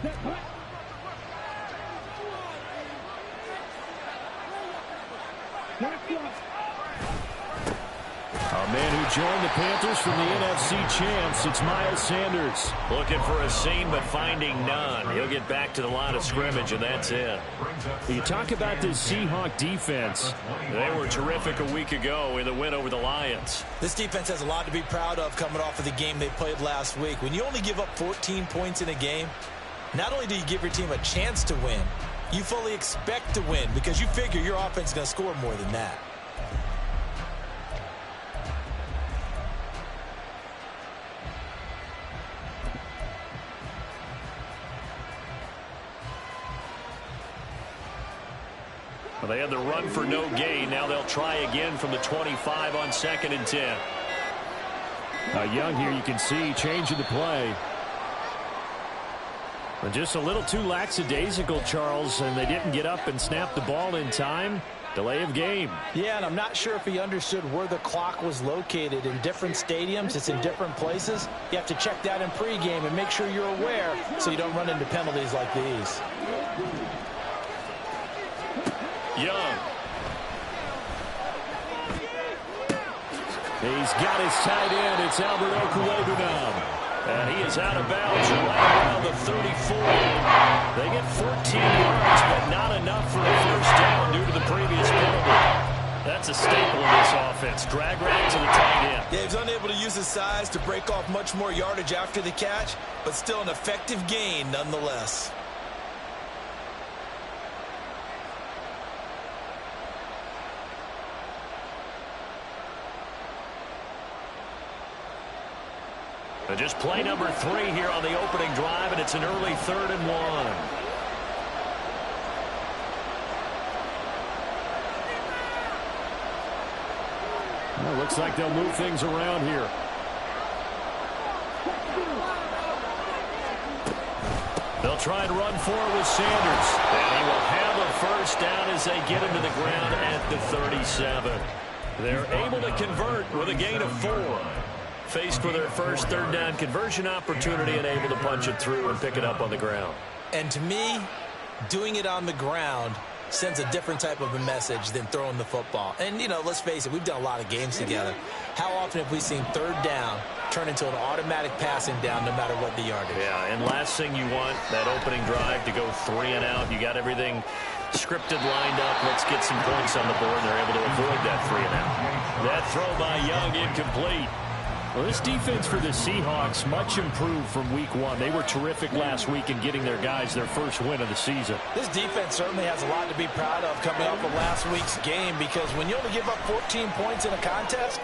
A man who joined the Panthers from the NFC champs, it's Miles Sanders. Looking for a seam, but finding none. He'll get back to the line of scrimmage, and that's it. You talk about this Seahawk defense. They were terrific a week ago in the win over the Lions. This defense has a lot to be proud of coming off of the game they played last week. When you only give up 14 points in a game, not only do you give your team a chance to win, you fully expect to win because you figure your offense is going to score more than that. Well, they had the run for no gain. Now they'll try again from the 25 on 2nd and 10. Young here, you can see, changing the play. And just a little too lackadaisical, Charles, and they didn't get up and snap the ball in time. Delay of game. Yeah, and I'm not sure if he understood where the clock was located. In different stadiums, it's in different places. You have to check that in pregame and make sure you're aware so you don't run into penalties like these. Young. He's got his tight end. It's Albert Okwuegbunam. And he is out of bounds right around the 34. They get 14 yards, but not enough for a first down due to the previous penalty. That's a staple of this offense. Drag right to the tight end. Yeah, he's unable to use his size to break off much more yardage after the catch, but still an effective gain nonetheless. Just play number 3 here on the opening drive, and it's an early 3rd and 1. Well, looks like they'll move things around here. They'll try and run forward with Sanders. And he will have a first down as they get him to the ground at the 37. They're able to convert with a gain of 4. Faced with their first 3rd down conversion opportunity and able to punch it through and pick it up on the ground. And to me, doing it on the ground sends a different type of a message than throwing the football. And, you know, let's face it, we've done a lot of games together. How often have we seen 3rd down turn into an automatic passing down no matter what the yardage? Yeah, and last thing you want, that opening drive to go 3 and out. You got everything scripted, lined up. Let's get some points on the board, and they're able to avoid that 3 and out. That throw by Young incomplete. Well, this defense for the Seahawks much improved from week 1. They were terrific last week in getting their guys their first win of the season. This defense certainly has a lot to be proud of coming off of last week's game because when you only give up 14 points in a contest,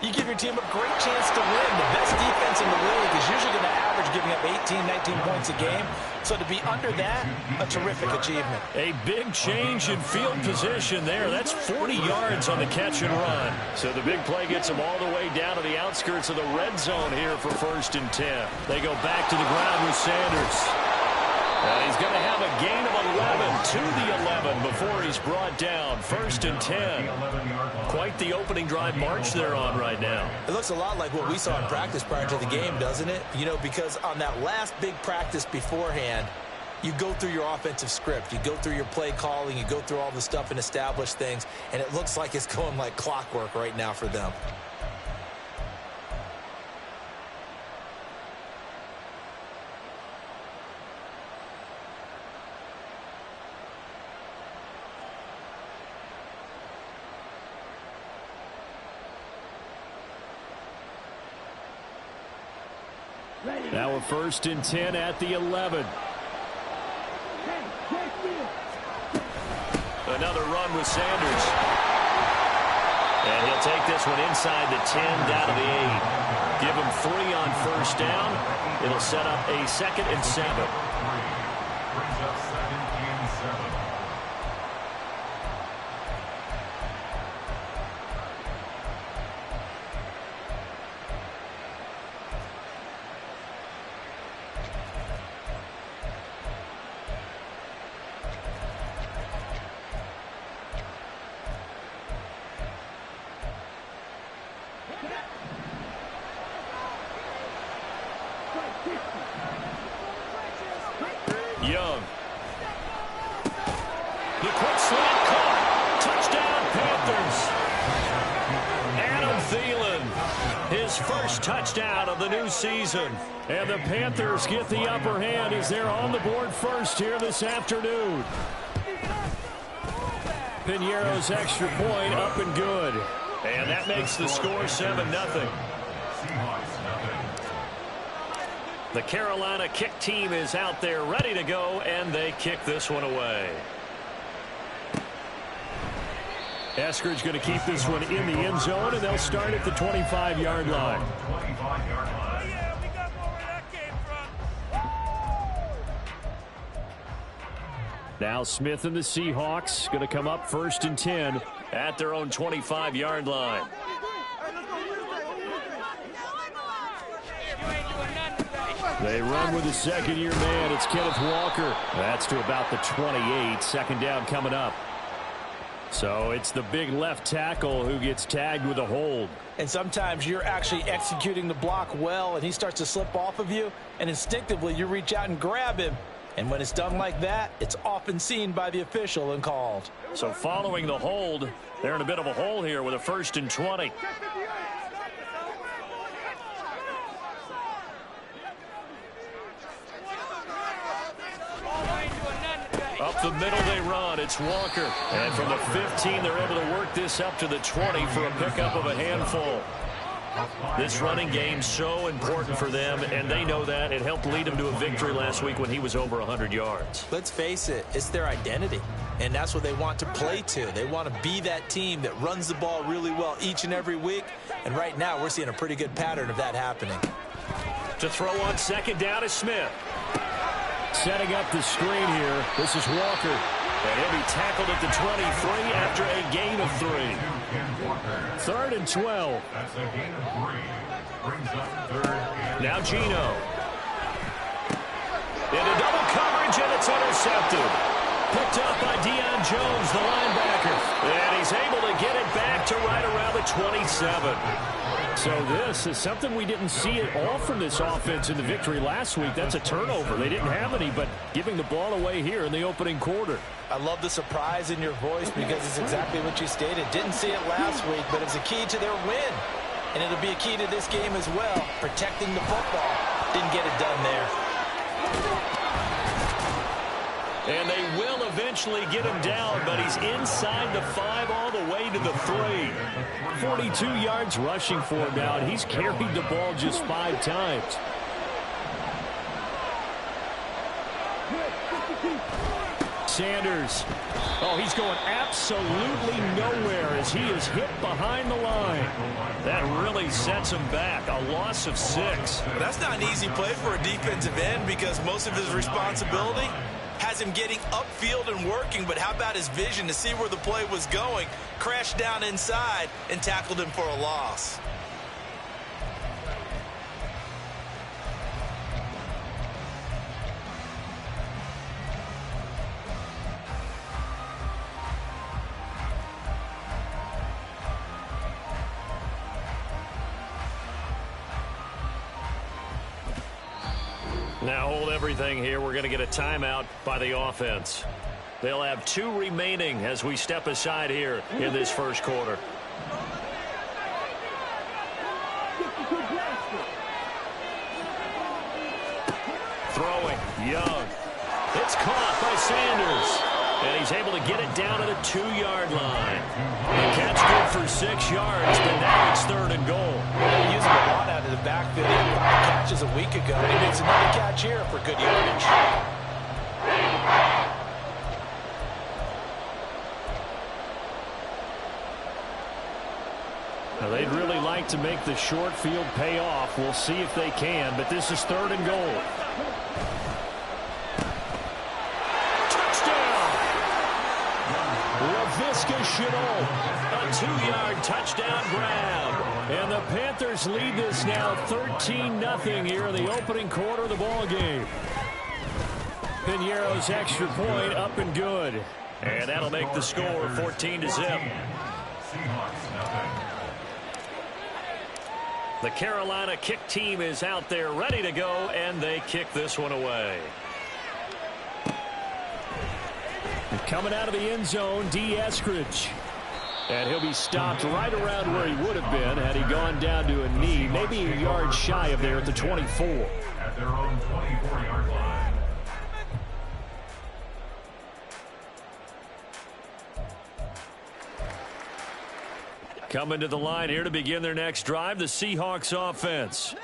you give your team a great chance to win. The best defense in the league is usually going to average giving up 18, 19 points a game. So to be under that, a terrific achievement. A big change in field position there. That's 40 yards on the catch and run. So the big play gets them all the way down to the outskirts of the red zone here for 1st and 10. They go back to the ground with Sanders. He's going to have a gain of 11 to the 11 before he's brought down. 1st and 10. Quite the opening drive march they're on right now. It looks a lot like what we saw in practice prior to the game, doesn't it? You know, because on that last big practice beforehand, you go through your offensive script. You go through your play calling. You go through all the stuff and establish things. And it looks like it's going like clockwork right now for them. Now a 1st and 10 at the 11. Another run with Sanders. And he'll take this one inside the 10, down to the 8. Give him 3 on 1st down. It'll set up a 2nd and 7. his first touchdown of the new season. And the Panthers get the upper hand as they're on the board first here this afternoon. Piñeiro's extra point up and good. And that makes the score 7-0. The Carolina kick team is out there ready to go, and they kick this one away. Eskridge going to keep this one in the end zone, and they'll start at the 25-yard line. Now Smith and the Seahawks going to come up 1st and 10 at their own 25-yard line. They run with the second-year man. It's Kenneth Walker. That's to about the 28. Second down coming up. So it's the big left tackle who gets tagged with a hold. And sometimes you're actually executing the block well, and he starts to slip off of you, and instinctively you reach out and grab him. And when it's done like that, it's often seen by the official and called. So following the hold, they're in a bit of a hole here with a 1st and 20. Up the middle they run. It's Walker. And from the 15, they're able to work this up to the 20 for a pickup of a handful. This running game so important for them, and they know that. It helped lead them to a victory last week when he was over 100 yards. Let's face it, it's their identity, and that's what they want to play to. They want to be that team that runs the ball really well each and every week, and right now we're seeing a pretty good pattern of that happening. To throw on second down is Smith. Setting up the screen here. This is Walker. And he'll be tackled at the 23 after a gain of 3. 3rd and 12. That's a gain of 3. Brings up 3rd. Now Gino. Into double coverage, and it's intercepted. Picked up by Deion Jones, the linebacker. And he's able to get it back to right around the 27. So this is something we didn't see at all from this offense in the victory last week. That's a turnover. They didn't have any, but giving the ball away here in the opening quarter. I love the surprise in your voice because it's exactly what you stated. Didn't see it last week, but it's a key to their win. And it'll be a key to this game as well, protecting the football. Didn't get it done there. And they will eventually get him down, but he's inside the 5 all the way to the 3. 42 yards rushing for him now, and he's carried the ball just 5 times. Sanders. Oh, he's going absolutely nowhere as he is hit behind the line. That really sets him back. A loss of 6. That's not an easy play for a defensive end because most of his responsibility has him getting upfield and working, but how about his vision to see where the play was going, crashed down inside, and tackled him for a loss. Now hold everything here. We're going to get a timeout by the offense. They'll have 2 remaining as we step aside here in this first quarter. Throwing, Young. It's caught by Sanders. And he's able to get it down to the 2-yard line. The catch good for 6 yards, but now it's 3rd and goal. They used him a lot out of the backfield. He had 5 catches a week ago. He makes another catch here for good yardage. Now, they'd really like to make the short field pay off. We'll see if they can, but this is 3rd and goal. A 2-yard touchdown grab. And the Panthers lead this now 13-0 here in the opening quarter of the ball game. Piñeiro's extra point up and good. And that'll make the score 14-0. The Carolina kick team is out there ready to go, and they kick this one away. Coming out of the end zone, Eskridge. And he'll be stopped right around where he would have been had he gone down to a knee, maybe a yard shy of there at the 24. At their own 24-yard line. Coming to the line here to begin their next drive, the Seahawks offense.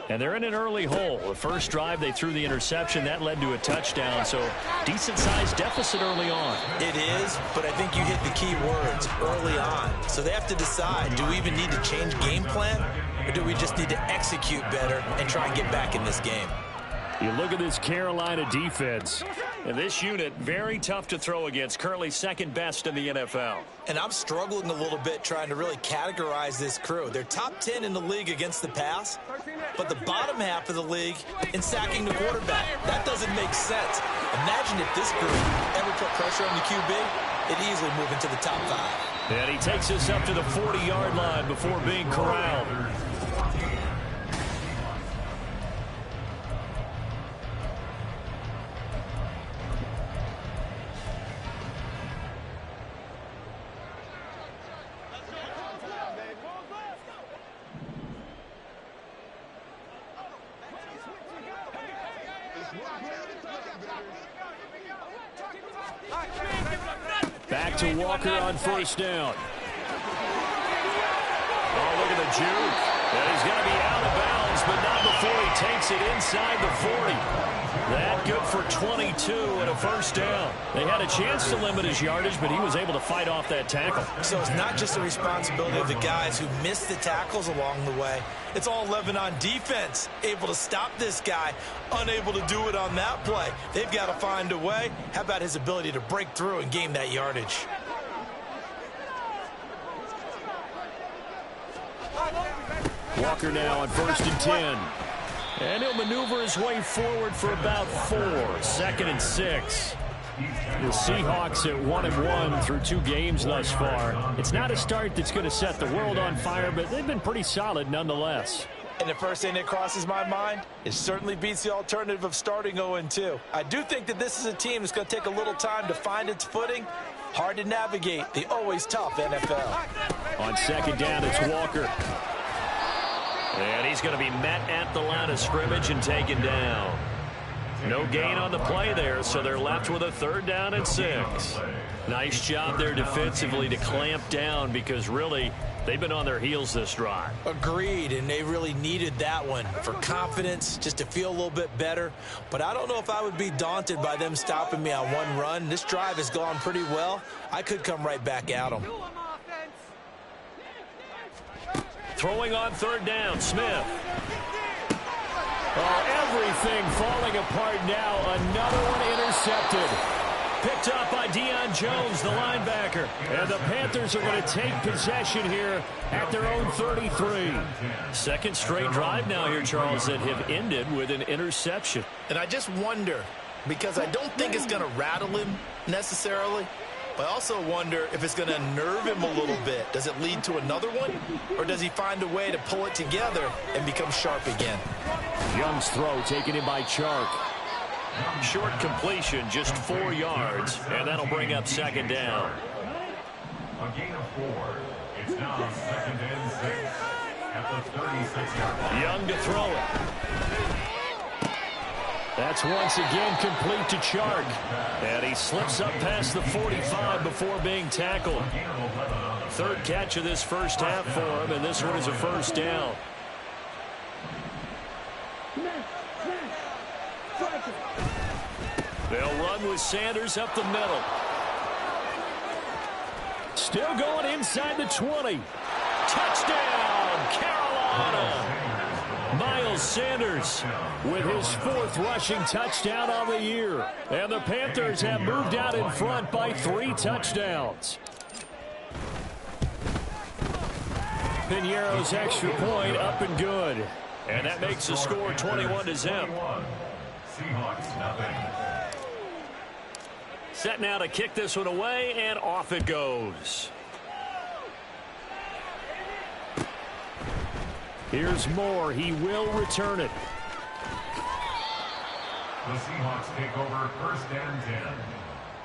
And they're in an early hole. The first drive, they threw the interception. That led to a touchdown, so decent-sized deficit early on. It is, but I think you hit the key words, early on. So they have to decide, do we even need to change game plan, or do we just need to execute better and try and get back in this game? You look at this Carolina defense. And this unit, very tough to throw against, currently second best in the NFL. And I'm struggling a little bit trying to really categorize this crew. They're top 10 in the league against the pass, but the bottom half of the league in sacking the quarterback. That doesn't make sense. Imagine if this group ever put pressure on the QB, it'd easily move into the top 5. And he takes us up to the 40-yard line before being corralled. Back to Walker on first down. Oh, look at the juke. And he's going to be out of bounds, but not before he takes it inside the 40. That good for 22 and a first down. They had a chance to limit his yardage, but he was able to fight off that tackle. So it's not just the responsibility of the guys who missed the tackles along the way. It's all 11 on defense, able to stop this guy, unable to do it on that play. They've got to find a way. How about his ability to break through and gain that yardage? Walker now on first and 10. And he'll maneuver his way forward for about 4. 2nd and 6. The Seahawks at 1-1 through 2 games thus far. It's not a start that's going to set the world on fire, but they've been pretty solid nonetheless. And the first thing that crosses my mind, it certainly beats the alternative of starting 0-2. I do think that this is a team that's going to take a little time to find its footing. Hard to navigate the always tough NFL. On second down, it's Walker. And he's going to be met at the line of scrimmage and taken down. No gain on the play there, so they're left with a 3rd down and 6. Nice job there defensively to clamp down because really they've been on their heels this drive. Agreed, and they really needed that one for confidence, just to feel a little bit better. But I don't know if I would be daunted by them stopping me on one run. This drive has gone pretty well. I could come right back at them. Throwing on 3rd down, Smith. Oh, everything falling apart now. Another one intercepted. Picked up by Deion Jones, the linebacker. And the Panthers are going to take possession here at their own 33. Second straight drive now here, Charles, that have ended with an interception. And I just wonder, because I don't think it's going to rattle him necessarily, but I also wonder if it's going to nerve him a little bit. Does it lead to another one? Or does he find a way to pull it together and become sharp again? Young's throw taken in by Chark. Short completion, just 4 yards, and that'll bring up 2nd down. A gain of 4. It's now 2nd and 6 at the 36-yard line. Young to throw it. That's once again complete to Chark. And he slips up past the 45 before being tackled. 3rd catch of this first half for him, and this one is a first down. They'll run with Sanders up the middle. Still going inside the 20. Touchdown, Carolina! Miles Sanders with his 4th rushing touchdown of the year. And the Panthers have moved out in front by 3 touchdowns. Piñeiro's extra point up and good. And that makes the score 21-0. Seahawks nothing. Set now to kick this one away, and off it goes. Here's Moore. He will return it. The Seahawks take over 1st and 10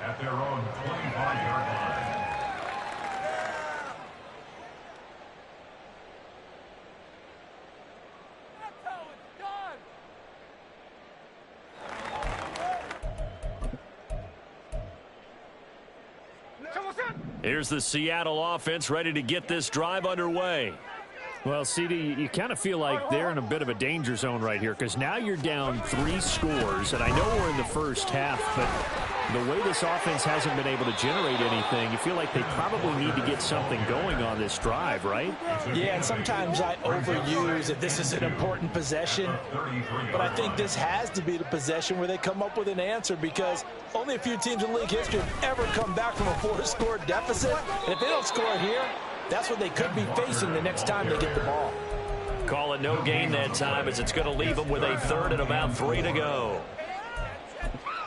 at their own 25-yard line. Here's the Seattle offense ready to get this drive underway. Well, CD, you kind of feel like they're in a bit of a danger zone right here because now you're down 3 scores, and I know we're in the first half, but the way this offense hasn't been able to generate anything, you feel like they probably need to get something going on this drive, right? Yeah, and sometimes I overuse that this is an important possession, but I think this has to be the possession where they come up with an answer because only a few teams in league history have ever come back from a 4-score deficit, and if they don't score here, that's what they could be facing the next time they get the ball. Call it no gain that time as it's going to leave them with a 3rd and about 3 to go.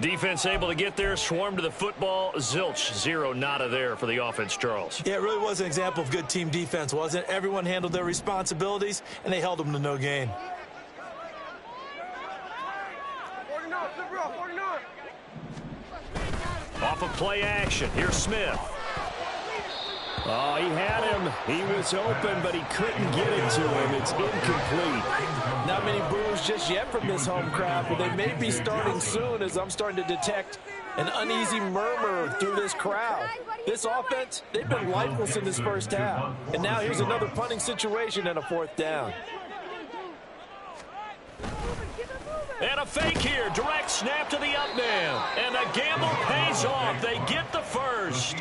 Defense able to get there, swarm to the football. Zilch, 0 nada there for the offense, Charles. Yeah, it really was an example of good team defense, wasn't it? Everyone handled their responsibilities, and they held them to no gain. Off of play action, here's Smith. Oh, he had him. He was open, but he couldn't get it to him. It's incomplete. Not many boos just yet from this home crowd, but they may be starting soon as I'm starting to detect an uneasy murmur through this crowd. This offense, they've been lifeless in this first half. And now here's another punting situation and a 4th down. And a fake here. Direct snap to the up man. And the gamble pays off. They get the first.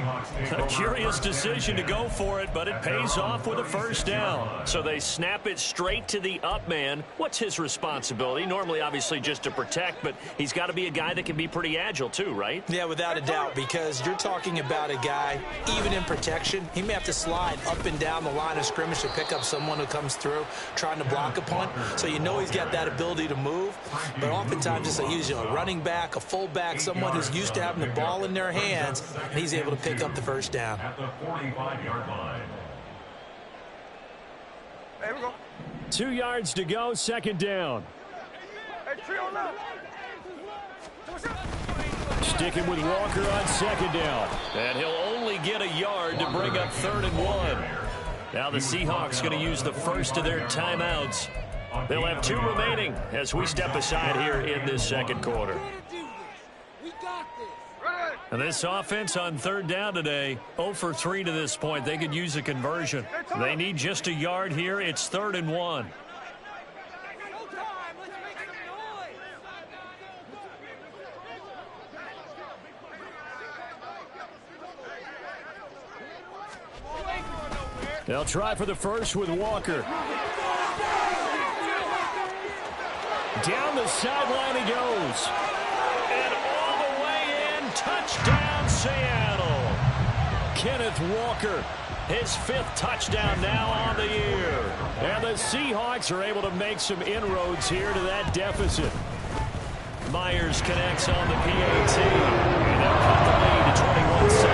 A curious decision to go for it, but it pays off with a 1st down. So they snap it straight to the up man. What's his responsibility? Normally, obviously, just to protect, but he's got to be a guy that can be pretty agile too, right? Yeah, without a doubt, because you're talking about a guy, even in protection, he may have to slide up and down the line of scrimmage to pick up someone who comes through trying to block a punt. So you know he's got that ability to move. But oftentimes it's a running back, a fullback, someone who's used to having the ball in their hands, and he's able to pick up the 1st down. At the 45-yard line. There we go. 2 yards to go, 2nd down. Hey, tree on up. Sticking with Walker on 2nd down. And he'll only get a yard to bring up 3rd and 1. Now the Seahawks going to use the first of their timeouts. They'll have 2 remaining as we step aside here in this 2nd quarter. And this offense on 3rd down today, 0 for 3 to this point. They could use a conversion. They need just a yard here. It's 3rd and 1. They'll try for the first with Walker. Down the sideline he goes. And all the way in, touchdown Seattle. Kenneth Walker, His 5th touchdown now on the year. and the Seahawks are able to make some inroads here to that deficit. Myers connects on the PAT. And they'll cut the lead to 21-7.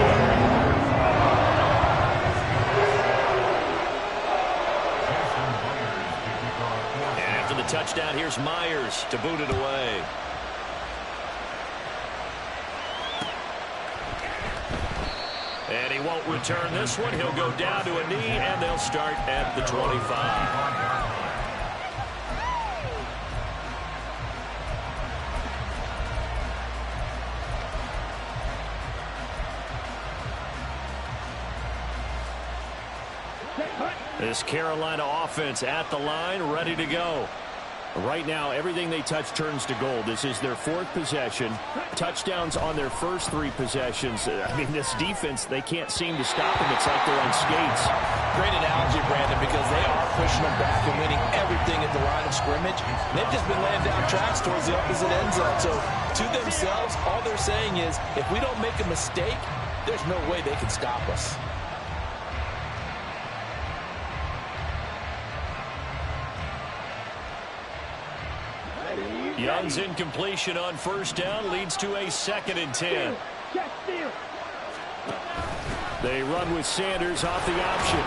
After the touchdown, here's Myers to boot it away. And he won't return this one. He'll go down to a knee, and they'll start at the 25. This Carolina offense at the line, ready to go. Right now, everything they touch turns to gold. This is their 4th possession. Touchdowns on their first 3 possessions. I mean, this defense, they can't seem to stop them. It's like they're on skates. Great analogy, Brandon, because they are pushing them back and winning everything at the line of scrimmage. And they've just been laying down tracks towards the opposite end zone. So to themselves, all they're saying is, if we don't make a mistake, there's no way they can stop us. Young's incompletion on 1st down leads to a 2nd and 10. They run with Sanders off the option.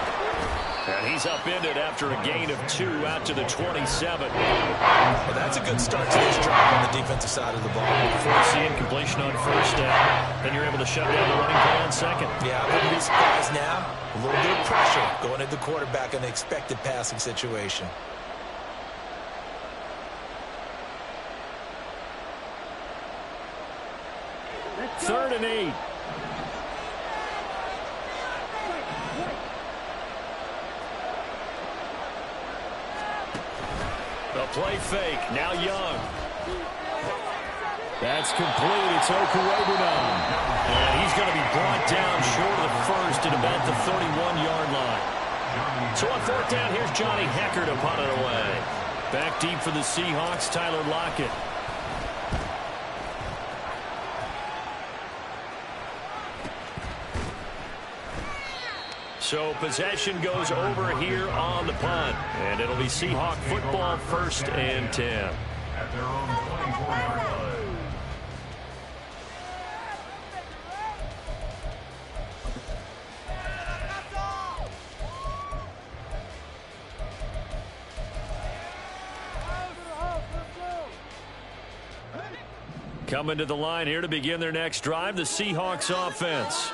And he's upended after a gain of 2 out to the 27. Well, that's a good start to this drive on the defensive side of the ball. Force the incompletion on 1st down. Then you're able to shut down the running play on 2nd. Yeah, I wouldn't be surprised now. A little bit of pressure going at the quarterback in the expected passing situation. 3rd and 8. A play fake. Now Young. That's complete. It's Okuwebunam. And he's going to be brought down short of the first at about the 31-yard line. So on fourth down, here's Johnny Hecker to punt it away. Back deep for the Seahawks, Tyler Lockett. So possession goes over here on the punt. And it'll be Seahawk football, 1st and 10. At their own 24-yard line. Coming to the line here to begin their next drive, the Seahawks offense.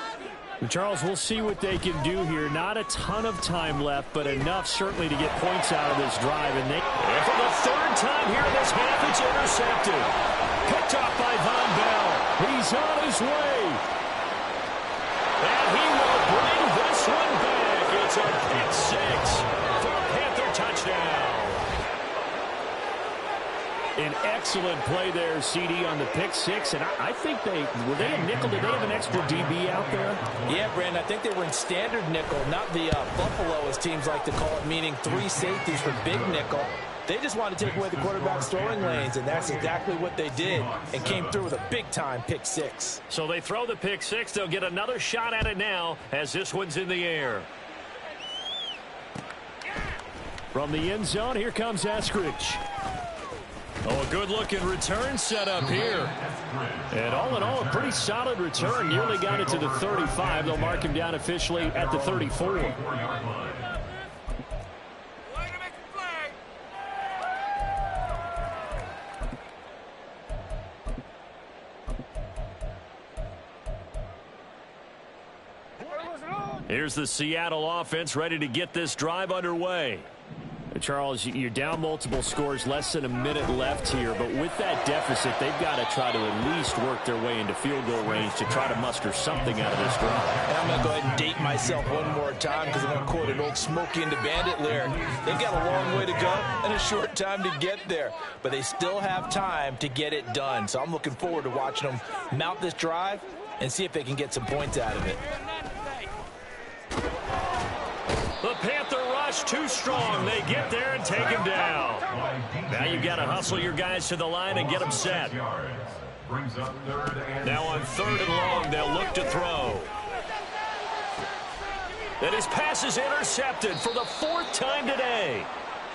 Charles, we'll see what they can do here. Not a ton of time left, but enough certainly to get points out of this drive. And for the 3rd time here in this half, it's intercepted. Picked off by Von Bell. He's on his way. And he will bring this one back. It's a pick 6 for a Panther touchdown. An excellent play there, CD, on the pick 6. And I think were they a nickel? Did they have an extra DB out there? Yeah, Brandon, I think they were in standard nickel, not the Buffalo, as teams like to call it, meaning 3 safeties for big nickel. They just wanted to take away the quarterback's throwing lanes, and that's exactly what they did, and came through with a big-time pick 6. So they throw the pick 6. They'll get another shot at it now as this one's in the air. From the end zone, here comes Eskridge. Oh, a good-looking return set up here. And all in all, a pretty solid return. Nearly got it to the 35. They'll mark him down officially at the 34. Here's the Seattle offense ready to get this drive underway. Charles, you're down multiple scores, less than a minute left here, but with that deficit, they've got to try to at least work their way into field goal range to try to muster something out of this drive. And I'm going to go ahead and date myself one more time because I'm going to quote an old Smokey and the Bandit lyric. They've got a long way to go and a short time to get there, but they still have time to get it done. So I'm looking forward to watching them mount this drive and see if they can get some points out of it. The Panther rush too strong. They get there and take him down. Now you've got to hustle your guys to the line and get them set. Now on 3rd and long, they'll look to throw. And his pass is intercepted for the 4th time today.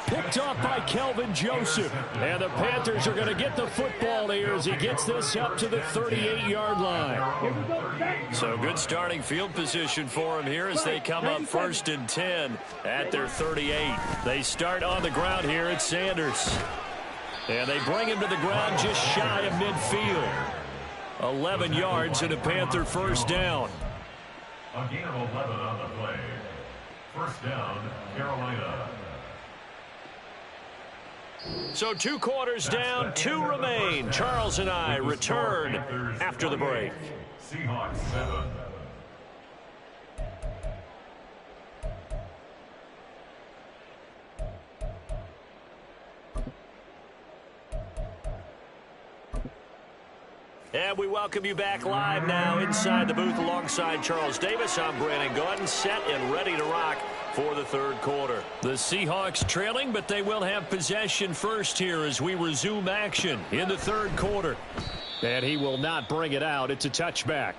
Picked off by Kelvin Joseph. And the Panthers are going to get the football here as he gets this up to the 38-yard line. So good starting field position for him here as they come up 1st and 10 at their 38. They start on the ground here at Sanders. And they bring him to the ground just shy of midfield. 11 yards and a Panther 1st down. A gain of 11 on the play. 1st down, Carolina. So 2 quarters down, 2 remain. Charles and I return after the break. Seahawks 7. And we welcome you back live now inside the booth alongside Charles Davis. I'm Brandon Gaudin, set and ready to rock for the 3rd quarter. The Seahawks trailing, but they will have possession first here as we resume action in the 3rd quarter. And he will not bring it out. It's a touchback.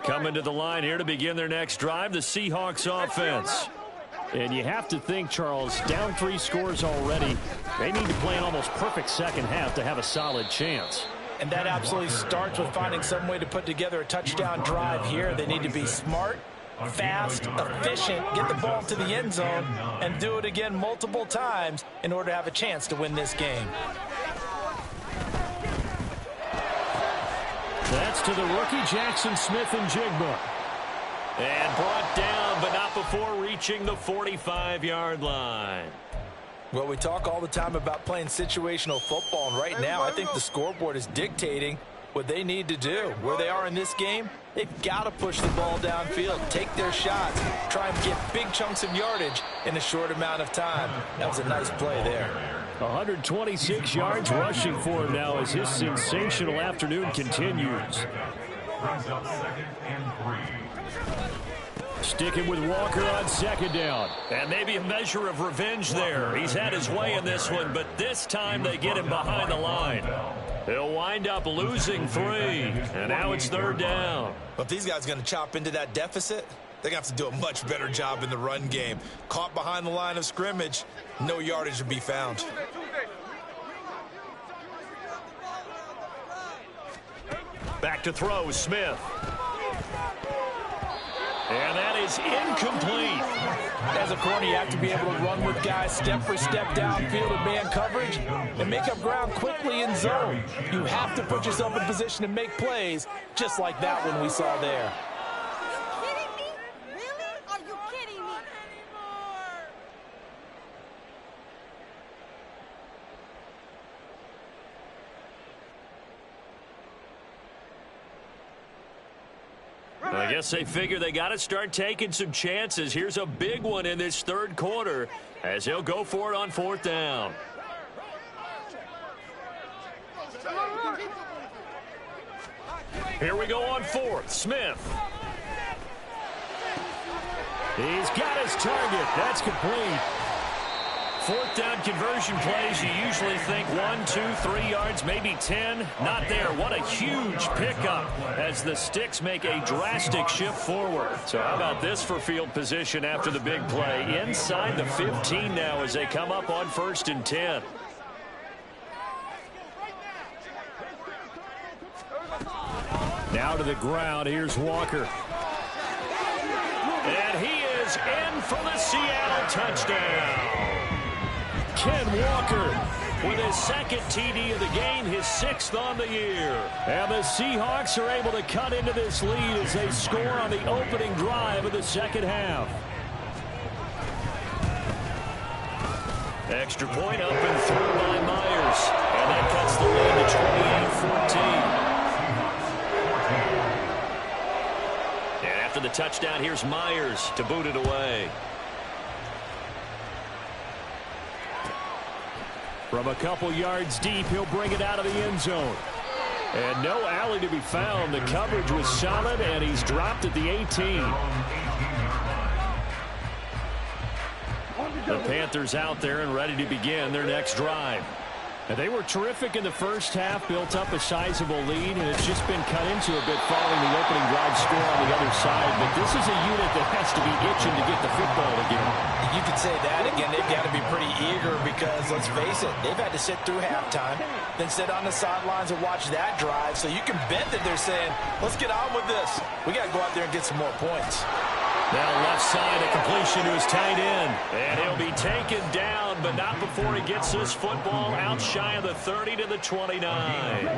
Coming to the line here to begin their next drive, the Seahawks offense. And you have to think, Charles, down 3 scores already. They need to play an almost perfect second half to have a solid chance. And that absolutely starts with finding some way to put together a touchdown drive here. They need to be smart, fast, efficient, get the ball to the end zone, and do it again multiple times in order to have a chance to win this game. That's to the rookie, Jackson Smith and Jigba. And brought down, but not before reaching the 45-yard line. Well, we talk all the time about playing situational football, and right now I think the scoreboard is dictating what they need to do. Where they are in this game, they've got to push the ball downfield, take their shots, try and get big chunks of yardage in a short amount of time. That was a nice play there. 126 yards rushing for him now as his sensational afternoon continues. Brings up 2nd and 3. Sticking with Walker on 2nd down. And maybe a measure of revenge there. He's had his way in this one, but this time they get him behind the line. He'll wind up losing 3, and now it's 3rd down. But if these guys are going to chop into that deficit, they're going to have to do a much better job in the run game. Caught behind the line of scrimmage, no yardage to be found. Back to throw, Smith. And that is incomplete. As a corner, you have to be able to run with guys step for step downfield in man coverage and make up ground quickly in zone. You have to put yourself in position to make plays, just like that one we saw there. I guess they figure they got to start taking some chances. Here's a big one in this 3rd quarter as he'll go for it on 4th down. Here we go on 4th. Smith. He's got his target. That's complete. 4th down conversion plays, you usually think 1, 2, 3 yards, maybe 10. Not there. What a huge pickup as the Sticks make a drastic shift forward. So how about this for field position after the big play? Inside the 15 now as they come up on 1st and 10. Now to the ground. Here's Walker. And he is in for the Seattle touchdown. Ken Walker with his 2nd TD of the game, his 6th on the year. And the Seahawks are able to cut into this lead as they score on the opening drive of the 2nd half. Extra point up and through by Myers. And that cuts the lead to 28-14. And after the touchdown, here's Myers to boot it away. From a couple yards deep, he'll bring it out of the end zone. And no alley to be found. The coverage was solid, and he's dropped at the 18. The Panthers out there and ready to begin their next drive. And they were terrific in the first half, built up a sizable lead, and it's just been cut into a bit following the opening drive score on the other side. But this is a unit that has to be itching to get the football again. You could say that again. They've got to be pretty eager because, let's face it, they've had to sit through halftime, then sit on the sidelines and watch that drive. So you can bet that they're saying, let's get on with this. We got to go out there and get some more points. Now left side, a completion to his tight end. And he'll be taken down, but not before he gets this football out shy of the 30 to the 29. And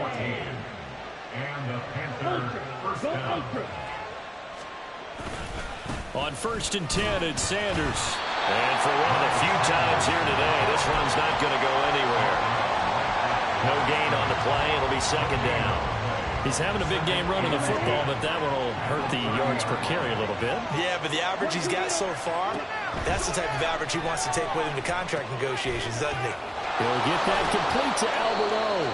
the Panther first down. On 1st and 10, it's Sanders. And for one of the few times here today, this run's not going to go anywhere. No gain on the play. It'll be 2nd down. He's having a big game running the football, but that one will hurt the yards per carry a little bit. Yeah, but the average he's got so far, that's the type of average he wants to take with him to contract negotiations, doesn't he? He'll get that complete to Alberto.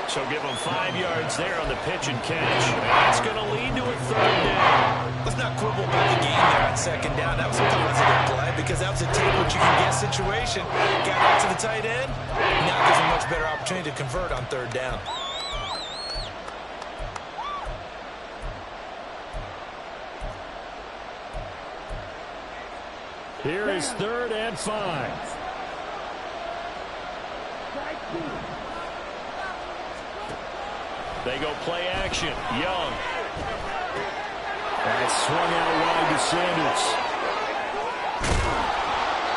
So give him 5 yards there on the pitch and catch. That's going to lead to a 3rd down. Let's not quibble about the game there on 2nd down. That was a positive play because that was a take what you can get situation. Got out to the tight end. Now gives him a much better opportunity to convert on 3rd down. Here is 3rd and 5. They go play action. Young. That's swung out wide to Sanders.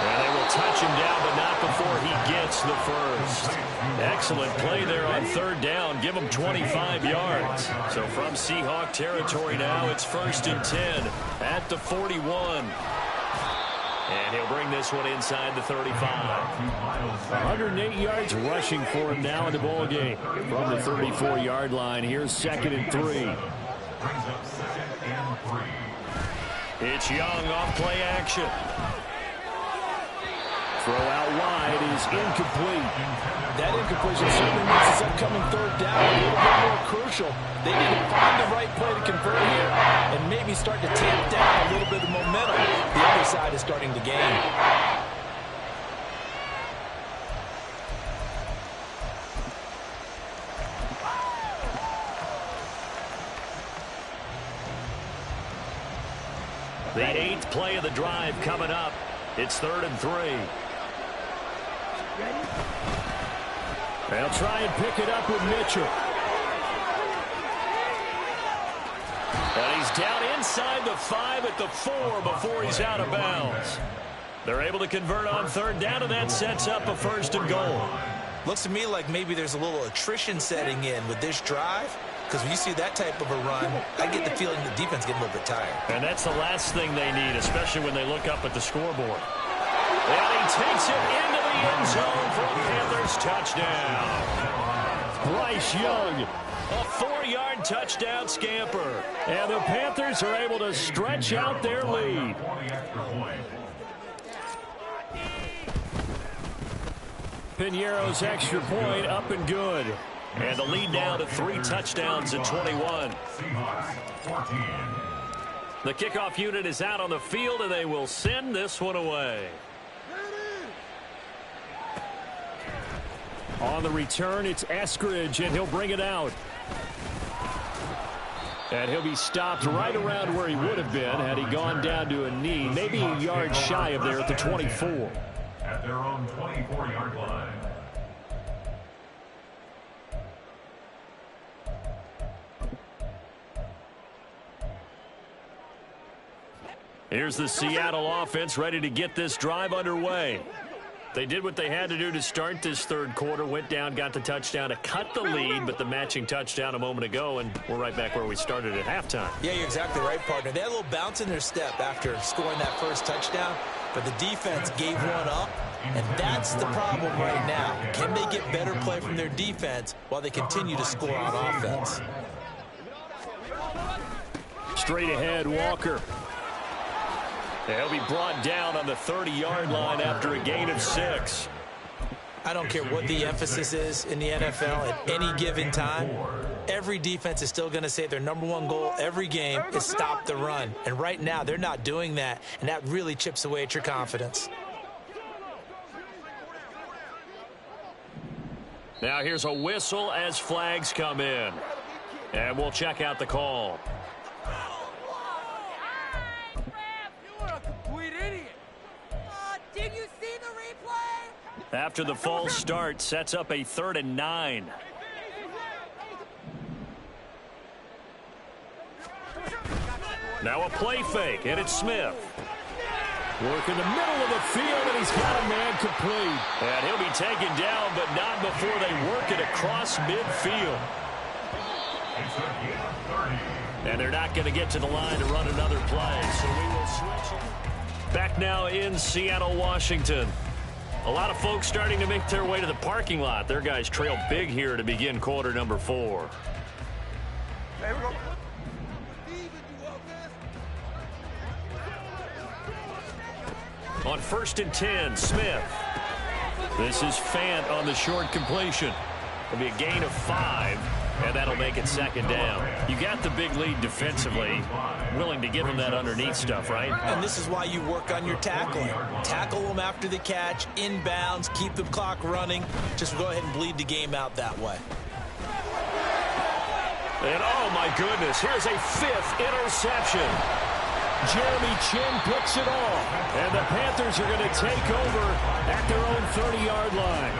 And they will touch him down, but not before he gets the first. Excellent play there on 3rd down. Give him 25 yards. So from Seahawk territory now, it's 1st and 10 at the 41. And he'll bring this one inside the 35. 108 yards rushing for him now in the ball game. From the 34-yard line, here's 2nd and 3. Brings up 2nd and 3. It's Young off play action. Throw out wide is incomplete. That incompletion certainly makes this upcoming 3rd down a little bit more crucial. They need to find the right play to convert here and maybe start to tamp down a little bit of momentum. The other side is starting to gain. The 8th play of the drive coming up. It's 3rd and 3. They'll try and pick it up with Mitchell. And he's down inside the 5 at the 4 before he's out of bounds. They're able to convert on 3rd down, and that sets up a 1st and goal. Looks to me like maybe there's a little attrition setting in with this drive. Because when you see that type of a run, I get the feeling the defense getting a little bit tired. And that's the last thing they need, especially when they look up at the scoreboard. And he takes it into the end zone for a Panthers touchdown. Bryce Young. A 4-yard touchdown scamper. And the Panthers are able to stretch out their lead. Piñeiro's extra point up and good. And the lead now to 3 touchdowns at 21. The kickoff unit is out on the field, and they will send this one away. On the return, it's Eskridge, and he'll bring it out. And he'll be stopped right around where he would have been had he gone down to a knee, maybe a yard shy of there at the 24. At their own 24-yard line. Here's the Seattle offense ready to get this drive underway. They did what they had to do to start this 3rd quarter, went down, got the touchdown to cut the lead, but the matching touchdown a moment ago, and we're right back where we started at halftime. Yeah, you're exactly right, partner. They had a little bounce in their step after scoring that first touchdown, but the defense gave one up, and that's the problem right now. Can they get better play from their defense while they continue to score on offense? Straight ahead, Walker. He'll be brought down on the 30-yard line after a gain of 6. I don't care what the emphasis is in the NFL at any given time. Every defense is still going to say their #1 goal every game is stop the run. And right now, they're not doing that, and that really chips away at your confidence. Now here's a whistle as flags come in. And we'll check out the call. Did you see the replay? After the false start, sets up a 3rd and 9. Now a play fake, and it's Smith. Work in the middle of the field, and he's got a man complete. And he'll be taken down, but not before they work it across midfield. And they're not going to get to the line to run another play, so we will switch it. Back now in Seattle, Washington. A lot of folks starting to make their way to the parking lot. Their guys trail big here to begin quarter number 4. There we go. On 1st and 10, Smith. This is Fant on the short completion. It'll be a gain of 5, and that'll make it 2nd down. You got the big lead defensively. Willing to give them that underneath stuff, right? And this is why you work on your tackling. Tackle them after the catch, inbounds, keep the clock running. Just go ahead and bleed the game out that way. And oh my goodness, here's a 5th interception. Jeremy Chin picks it off. And the Panthers are going to take over at their own 30-yard line.